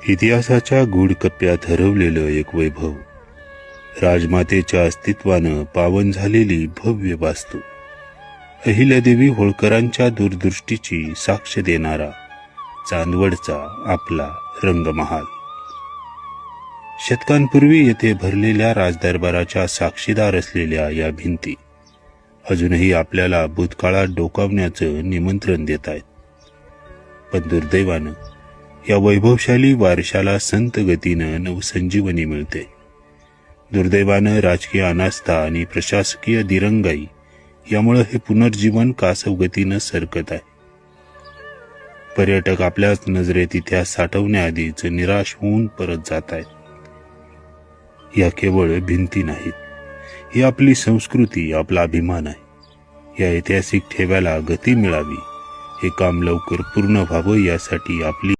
इतिहासाच्या गूढ कप्प्यात हरवलेलं एक वैभव, राजमातेच्या अस्तित्वानं पावन झालेली भव्य वास्तू, अहिल्यादेवी होळकरांच्या दूरदृष्टीची साक्ष देणारा चांदवडचा आपला रंगमहाल. शतकांपूर्वी येथे भरलेल्या राजदरबाराच्या साक्षीदार असलेल्या या भिंती अजूनही आपल्याला भूतकाळात डोकावण्याचं निमंत्रण देत आहेत. पण दुर्दैवानं या वैभवशाली वारशाला संत गतीनं नवसंजीवनी मिळते. दुर्दैवानं राजकीय अनास्था आणि प्रशासकीय दिरंगाई यामुळे हे पुनर्जीवन कासवगतीनं सरकत आहे. पर्यटक आपल्याच नजरेत इतिहास साठवण्याआधीच निराश होऊन परत जात आहेत. या केवळ भिंती नाहीत, ही आपली संस्कृती, आपला अभिमान आहे. या ऐतिहासिक ठेव्याला गती मिळावी, हे काम लवकर पूर्ण व्हावं यासाठी आपली